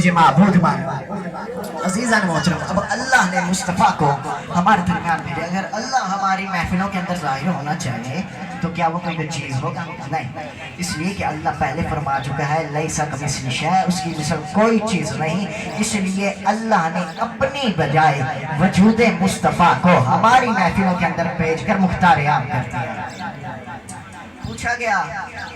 مجھے معبود مانا۔ عزیزان محترم، اب اللہ نے مصطفیٰ کو ہمارے درمیان بھیجا۔ اگر اللہ ہماری محفلوں کے اندر ظاہر ہونا چاہے تو کیا وہ کوئی چیز ہوگا؟ نہیں، اس لیے کہ اللہ پہلے فرما چکا ہے لیسا کمثلہ شیء، اس کی مثل کوئی چیز نہیں۔ اس لیے اللہ نے اپنی بجائے وجود مصطفیٰ کو ہماری محفلوں کے اندر بھیج کر مختار عام کر دیا۔ پوچھا گیا،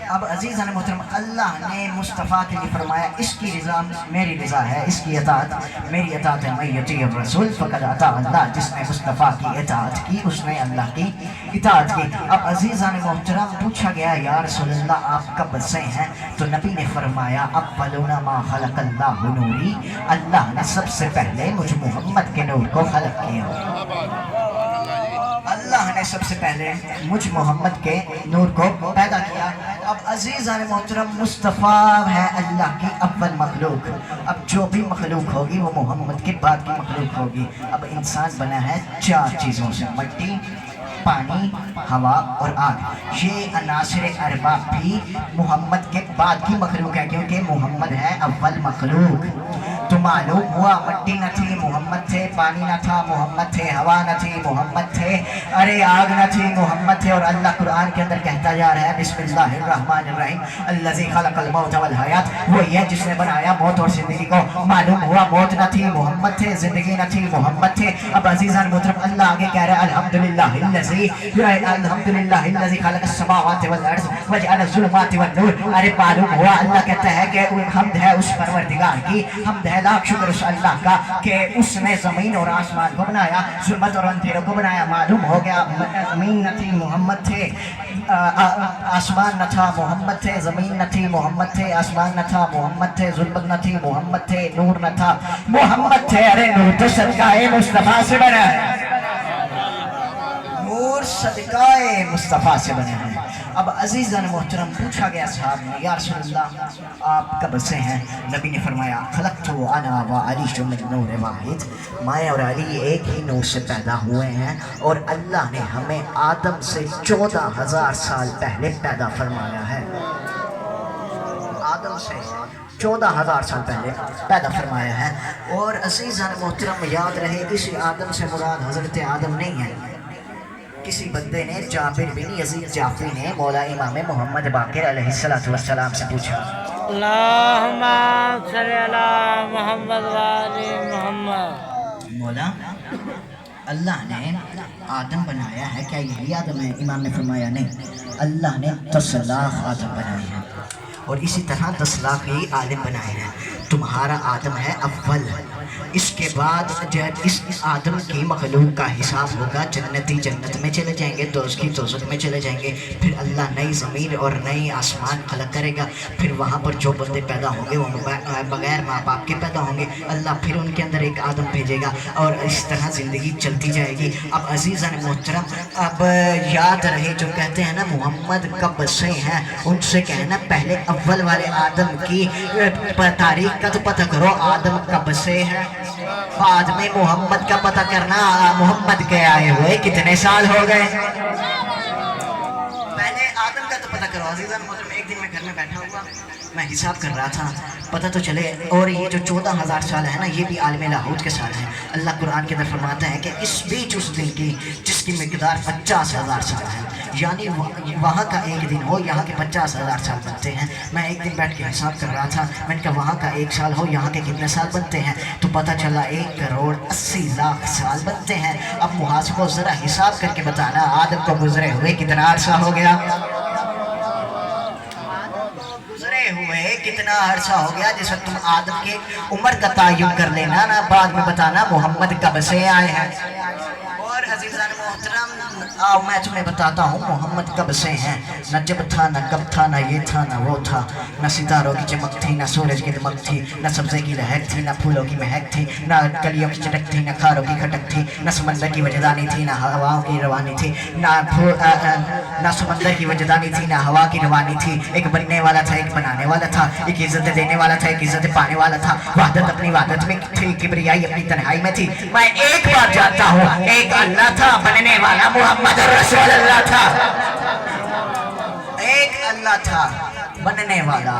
اب عزیزان محترم، اللہ نے مصطفیٰ کے لیے فرمایا اس کی رضا میری رضا ہے، اس کی اطاعت میری اطاعت ہے، من یطیع الرسول فقد اطاع اللہ، جس نے مصطفیٰ کی اطاعت کی اس نے اللہ کی اطاعت کی۔ اب عزیزان محترم پوچھا گیا یا رسول اللہ آپ کب سے ہیں؟ تو نبی نے فرمایا اولون ما خلق اللہ نوری، اللہ نے سب سے پہلے مجھ محمد کے نور کو خلق کیا۔ اللہ نے سب سے پہلے مجھ محمد کے نور کو پیدا کیا۔ اب عزیزان محترم مصطفیٰ ہے اللہ کی اول مخلوق۔ اب جو بھی مخلوق ہوگی وہ محمد کے بعد کی مخلوق ہوگی۔ اب انسان بنا ہے چار چیزوں سے، مٹی، پانی، ہوا اور آگ۔ یہ عناصر اربع بھی محمد کے بعد کی مخلوق ہے، کیونکہ محمد ہے اول مخلوق۔ تو معلوم ہوا مٹی نہ تھی محمد تھے، پانی نہ تھا محمد تھے، ہوا نہ تھی محمد تھے، ارے آگ نہ تھی محمد تھے۔ اور اللہ قرآن کے اندر کہتا جا رہا ہے بسم اللہ الرحمن الرحیم الذی خلق الموت والحیات، وہی ہے جس نے بنایا موت اور زندگی کو۔ معلوم ہوا موت نہ تھی محمد تھے، زندگی نہ تھی محمد تھے۔ اب عزیزان محترم اللہ آگے کہہ رہا ہے الحمدللہ الذی خلق السماوات والارض وجعل الظلمات والنور۔ ارے معلوم ہوا اللہ کہتا ہے کہ حمد ہے اس پروردگار کی، حمد ہے لاکھ شکر اس اللہ کا کہ اس نے زمین اور آسمان کو بنایا، ظلمت اور اندھیروں کو بنایا۔ معلوم ہو گیا زمین نہ تھی محمد تھے، آسمان نہ تھا محمد تھے، زمین نہ تھی محمد تھے، آسمان نہ تھا محمد تھے، ظلمت نہ تھی محمد تھے، نور نہ تھا محمد تھے۔ ارے نور تو صدقہ مصطفیٰ سے بنا ہے، نور صدقہ مصطفیٰ سے بنا ہے۔ اب عزیزان محترم پوچھا گیا صاحب نے یا رسول اللہ آپ کب سے ہیں؟ نبی نے فرمایا خلقت انا وعلی من نور واحد، میں اور علی ایک ہی نور سے پیدا ہوئے ہیں، اور اللہ نے ہمیں آدم سے 14,000 سال پہلے پیدا فرمایا ہے۔ آدم سے 14,000 سال پہلے پیدا فرمایا ہے۔ اور عزیزان محترم یاد رہے اسی آدم سے مراد حضرت آدم نہیں ہے۔ کسی بندے نے جابر بن یزید جعفری نے مولا امام محمد باقر علیہ السلام سے پوچھا اللہم صلی علی محمد وآل محمد، مولا اللہ نے آدم بنایا ہے، کیا یہی آدم ہے؟ امام نے فرمایا نہیں، اللہ نے 10 لاکھ آدم بنائے ہیں، اور اسی طرح 10 لاکھ ہی عالم بنائے ہیں۔ تمہارا آدم ہے اول، اس کے بعد جب اس آدم کی مخلوق کا حساب ہوگا، جنتی جنت میں چلے جائیں گے، دوزخ کی دوزخ میں چلے جائیں گے، پھر اللہ نئی زمین اور نئی آسمان خلق کرے گا، پھر وہاں پر جو بندے پیدا ہوں گے وہ بغیر ماں باپ کے پیدا ہوں گے، اللہ پھر ان کے اندر ایک آدم بھیجے گا، اور اس طرح زندگی چلتی جائے گی۔ اب عزیزان محترم اب یاد رہے جو کہتے ہیں نا محمد کب سے ہیں، ان سے کہنا پہلے اول والے آدم کی تاریخ کا تو پتہ کرو، آدم کب سے ہے، بعد میں محمد کا پتہ کرنا محمد کے آئے ہوئے کتنے سال ہو گئے، پہلے آدم کا تو پتہ کرو۔ عزیزان محترم ایک دن میں گھر میں بیٹھا ہوا، میں حساب کر رہا تھا، پتہ تو چلے، اور یہ جو 14,000 سال ہے نا یہ بھی عالم لاہوت کے سال ہیں۔ اللہ قرآن کے اندر فرماتا ہے کہ اس بیچ اس دن کی جس کی مقدار 50,000 سال ہے، یعنی وہاں کا ایک دن ہو یہاں کے 50,000 سال بنتے ہیں۔ میں ایک دن بیٹھ کے حساب کر رہا تھا، میں نے کہا وہاں کا ایک سال ہو یہاں کے کتنے سال بنتے ہیں، تو پتہ چلا 1,80,00,000 سال بنتے ہیں۔ اب محاسبہ ذرا حساب کر کے بتانا آدم کو گزرے ہوئے کتنا عرصہ ہو گیا، ہوئے کتنا عرصہ ہو گیا، جس وقت تم آدم کے عمر کا تعین کر لینا نا، بعد میں بتانا محمد کب سے آئے ہیں۔ اور عزیزان محترم آؤ میں تمہیں بتاتا ہوں محمد کب سے ہیں، نہ جب تھا نہ کب تھا، نہ یہ تھا نہ وہ تھا، نہ ستاروں کی چمک تھی نہ سورج کی دمک تھی، نہ سبزے کی لہک تھی نہ پھولوں کی مہک تھی، نہ کلیوں کی چٹک تھی نہ کھاروں کی کھٹک تھی، نہ سمندر کی وجدانی تھی نہ ہواؤں کی روانی تھی، نہ سمندر کی وجدانی تھی نہ ہوا کی روانی تھی، ایک بننے والا تھا ایک بنانے والا تھا، ایک عزت دینے والا تھا ایک عزت پانے والا تھا، وحدت اپنی وحدت میں تھی، کبریائی اپنی تنہائی میں تھی۔ میں ایک بات جانتا ہوں ایک اللہ تھا، بننے والا محمد رسول اللہ تھا، ایک اللہ تھا بننے والا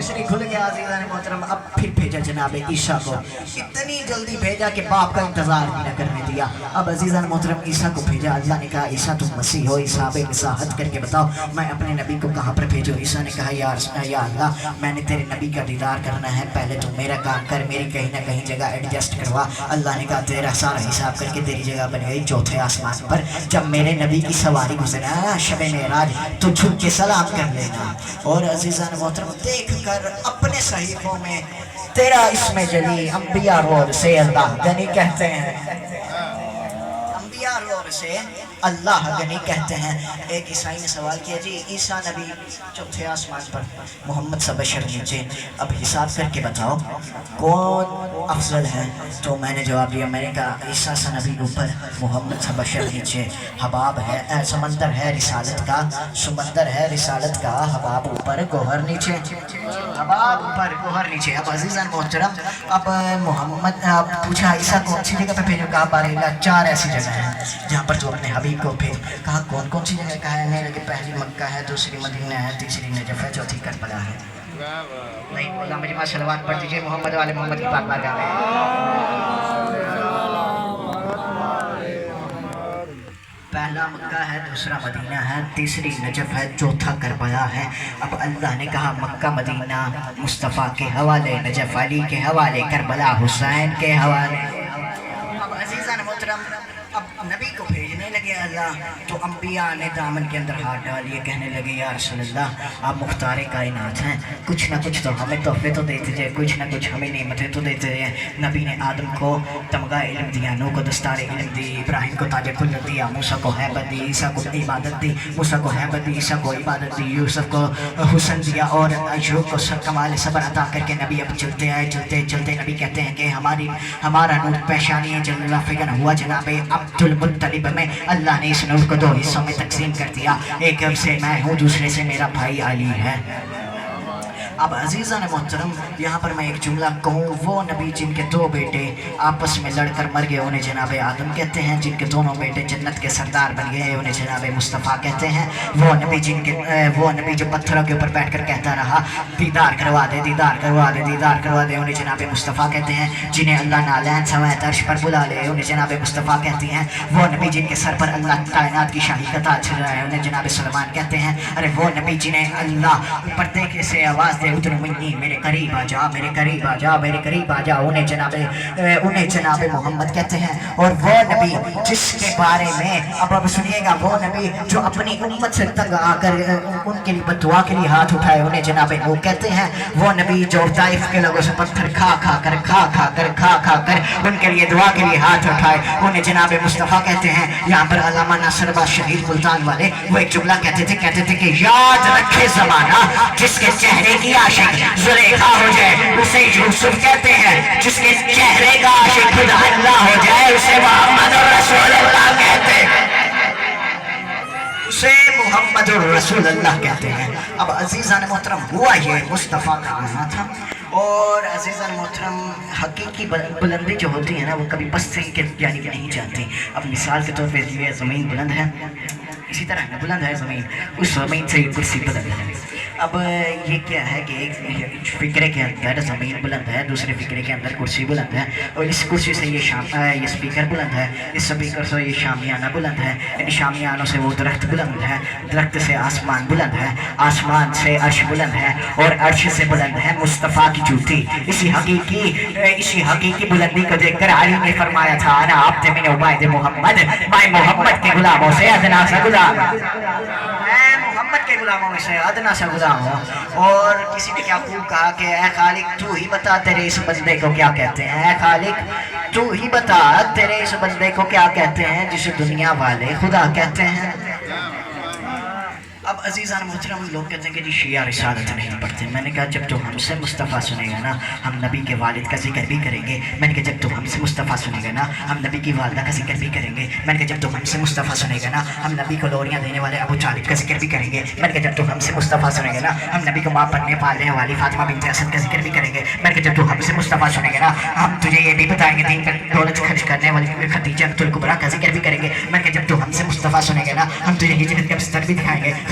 مصری کھل گیا عزیزان محترم. اب پھر بھیجا جناب عیسیٰ کو, اتنی جلدی بھیجا کہ باپ کا انتظار بھی نہ کرنے دیا. اب عزیزان محترم عیسیٰ کو بھیجا. اللہ نے کہا عیسیٰ تم مسیح ہو, حساب مساحت کر کے بتاؤ میں اپنے نبی کو کہاں پر بھیجوں. عیسیٰ نے کہا یا اللہ میں نے تیرے نبی کا دیدار کرنا ہے, پہلے تو میرا کام کر, میری کہیں نہ کہیں جگہ ایڈجسٹ کروا. اللہ نے کہا تیرا سارا حساب کر کے تیری جگہ بن گئی چوتھے آسمان پر. جب میرے نبی کی سواری گزرا شب معراج تو جھک کے سلام کر لینا. اور عزیزان محترم دیکھ کر اپنے صحیفوں میں تیرا اسم جلی انبیاء رول سے اللہ غنی کہتے ہیں, انبیاء رول سے اللہ غنی کہتے ہیں. ایک عیسائی نے سوال کیا جی عیسیٰ نبی چوتھے آسمان پر, محمد سا بشر نیچے, اب حساب کر کے بتاؤ کون افضل ہے. تو میں نے جواب دیا, میں نے کہا عیسیٰ سا نبی اوپر, محمد سا بشر نیچے. حباب ہے سمندر ہے رسالت کا, سمندر ہے رسالت کا, حباب اوپر گوہر نیچے, حباب اوپر گوہر نیچے. اب عزیزان محترم اب محمد پوچھا عیسیٰ کون سی جگہ پہ بھیجو. کہا بارے 4 ایسی جگہ ہیں جہاں پر تو اپنے حبیب کو بھیج. کہا کون کون سی جگہ. کہا ہے کہ پہلی مکہ ہے, دوسری مدینہ ہے, تیسری نجف ہے, چوتھی کربلا ہے. نہیں بولا مجمع صلوات پڑھ دیجئے محمد والے محمد کی پاک بارگاہ میں. پہلا مکہ ہے, دوسرا مدینہ ہے, تیسری نجف ہے, چوتھا کربلا ہے. اب اللہ نے کہا مکہ مدینہ مصطفیٰ کے حوالے, نجف علی کے حوالے, کربلا حسین کے حوالے. اب عزیزان محترم اب نبی کو بھیجنے لگے اللہ, تو انبیاء نے دامن کے اندر ہاتھ ڈالیے, کہنے لگے یا رسول اللہ آپ مختار کائنات ہیں, کچھ نہ کچھ تو ہمیں تحفے تو دیتے تھے, کچھ نہ کچھ ہمیں نعمتیں تو دیتے تھے. نبی نے آدم کو تمغہ علم دیا, نوح کو دستار علم دی, ابراہیم کو تاج کلت دیا, موسیٰ کو حیبت دی, عیسیٰ کو عبادت دی, موسیٰ کو حیبت دی, عیسیٰ کو عبادت دی, یوسف کو حسن دیا, اور ایوب کو کمال صبر عطا کر کے نبی اب چلتے آئے. چلتے چلتے نبی کہتے ہیں کہ ہمارا نور پیشانی جلوہ فگن ہوا جناب عبد المطلب میں. اللہ نے اس نور کو 2 حصوں میں تقسیم کر دیا, ایک سے میں ہوں, دوسرے سے میرا بھائی علی ہے. اب عزیزان محترم یہاں پر میں ایک جملہ کہوں, وہ نبی جن کے 2 بیٹے آپس میں لڑ کر مر گئے انہیں جناب آدم کہتے ہیں, جن کے دونوں بیٹے جنت کے سردار بن گئے انہیں جناب مصطفیٰ کہتے ہیں. وہ نبی جو پتھروں کے اوپر بیٹھ کر کہتا رہا دیدار کروا دے, دیدار کروا دے, دیدار کروا دے, انہیں جناب مصطفیٰ کہتے ہیں. جنہیں اللہ نالین سماعت عرش پر بلا لے انہیں جناب مصطفیٰ کہتے ہیں. وہ نبی جن کے سر پر اللہ کائنات کی شاہی کا تاج چل رہا ہے انہیں جناب سلمان کہتے ہیں. ارے وہ نبی جنہیں اللہ پردے سے آواز دے ادھر منی میرے قریب آ جا, میرے قریب آ جا, میرے قریب آ جا, انہیں جناب محمد کہتے ہیں. اور وہ نبی جس کے بارے میں اب سنیے گا, وہ نبی جو اپنی امت سے تنگ آ کر ان کے لیے بددعا کے لیے ہاتھ اٹھائے انہیں جناب نوح کہتے ہیں. وہ نبی جو طائف کے لوگوں سے پتھر کھا کھا کر ان کے لیے دعا کے لیے ہاتھ اٹھائے انہیں جناب مصطفیٰ کہتے ہیں. یہاں پر علامہ ناصر باز شہید ملتان والے وہ ایک جملہ کہتے تھے کہ یاد رکھے زمانہ جس کے چہرے کی عاشق زلیخا ہو جائے اسے یوسف کہتے ہیں, جس کے چہرے کا عاشق خدا اللہ ہو جائے اسے محمد رسول اللہ کہتے ہیں, اسے محمد رسول اللہ کہتے ہیں. اب عزیزان محترم ہوا یہ مصطفیٰ کا آنا تھا. اور عزیزان محترم حقیقی بلندی جو ہوتی ہے نا وہ کبھی پستی کے یعنی کہ نہیں جاتی. اب مثال کے طور پہ یہ زمین بلند ہے, اسی طرح بلند ہے زمین, اس زمین سے یہ کرسی بلند ہے. اب یہ کیا ہے کہ ایک فکرے کے اندر زمین بلند ہے, دوسرے فکرے کے اندر کرسی بلند ہے, اور اس کرسی سے یہ سپیکر بلند ہے, اس سپیکر سے یہ شامیانہ بلند ہے, ان شامیانوں سے وہ درخت بلند ہے, درخت سے آسمان بلند ہے, آسمان سے عرش بلند ہے, اور عرش سے بلند ہے مصطفیٰ کی جوتی. اسی حقیقی بلندی کو دیکھ کر علی نے فرمایا تھا انا عبد من عبید محمد, میں محمد کے غلاموں سے ادنا سا غلام, محمد کے غلاموں میں سے ادنا سا غلام ہوں. اور کسی نے کیا خوب کہا کہ اے خالق تو ہی بتا تیرے اس بندے کو کیا کہتے ہیں, اے خالق تو ہی بتا تیرے اس بندے کو کیا کہتے ہیں جسے دنیا والے خدا کہتے ہیں. اب عزیزان محترم لوگ کہتے ہیں کہ جی شیعہ رسالت نہیں پڑھتے. میں نے کہا جب تو ہم سے مصطفیٰ سنے گا نا ہم نبی کے والد کا ذکر بھی کریں گے. میں نے کہا جب تو ہم سے مصطفیٰ سنے گا نا ہم نبی کی والدہ کا ذکر بھی کریں گے. میں نے کہا جب تو ہم سے مصطفیٰ سنے گا نا ہم نبی کو لوریاں دینے والے ابو طالب کا ذکر بھی کریں گے. میں نے کہا جب تو ہم سے مصطفیٰ سنے گا نا ہم نبی کو ماں پڑھنے پالنے والی فاطمہ بنت اسد کا ذکر بھی کریں گے. میں نے کہا جب تو ہم سے مصطفیٰ سنے گا نا ہم تجھے یہ بھی بتائیں گے دین پر دولت خرچ کرنے والی خدیجہ الکبریٰ کا ذکر بھی کریں گے. میں نے کہا جب تو ہم سے مصطفیٰ سنے گا نا ہم تجھے ہجرت کا بستر بھی دکھائیں گے,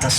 10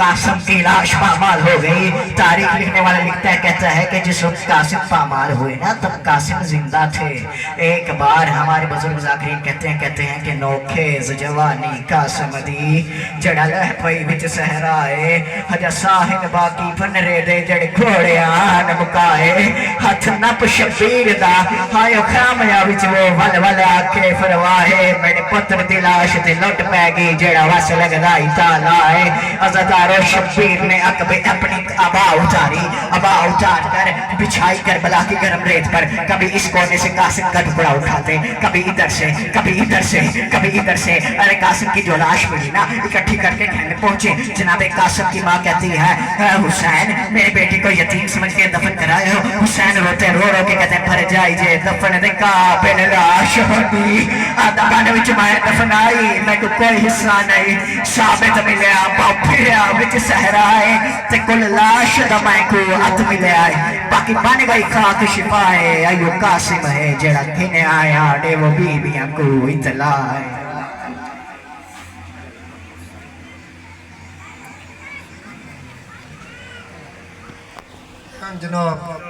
قاسم کی لاش پامال ہو گئی. تاریخ لکھنے والا لکھتا ہے کہتا ہے کہ جس وقت قاسم پامال ہوئے نا تب قاسم زندہ تھے. ایک بار ہمارے بزرگ ذاکرین کہتے ہیں کہ نوکھیز جوانی قاسم دی جڑا لہ پئی وچ صحرائے ہجا ساہن باقی پنرے دے جڑ گھوڑے آن مکائے ہاتھ نپ شبیر دا ہائیو خامیا وچ وہ ول ول آکے فرواہے میرے پتر دی لاش تے لٹ پہ گئی جڑا وس لگدا ہی تالا ہے. عزادارو شبیر نے اپنی ابا اتار کر بچھائی کربلا کی گرم ریت پر کبھی اس کونے سے قاسم کا ٹکڑا اٹھاتے کبھی ادھر سے کبھی ادھر سے. ارے قاسم کی جو لاش ملی نا اکٹھی کر کے گھر پہنچے. جناب قاسم کی ماں کہتی ہے حسین میرے بیٹی کو یتیم سمجھ کے دفن کرائے ہو. حسین روتے رو کے کہتے ہیں پھر جائی جے دفن دے قابل لاش ہوگی آدھا گانے وچ میں دفن آئی میں کو کوئی حصہ نہیں ثابت ملیا پھریا وچ صحرائے تے کل لاش دا میں کو ات ملیا باقی بن گئی خاک شفائے. ایو قاسم ہے جڑا کھنے آیا ڈے وہ بیبیاں کو اطلاع ہے. جناب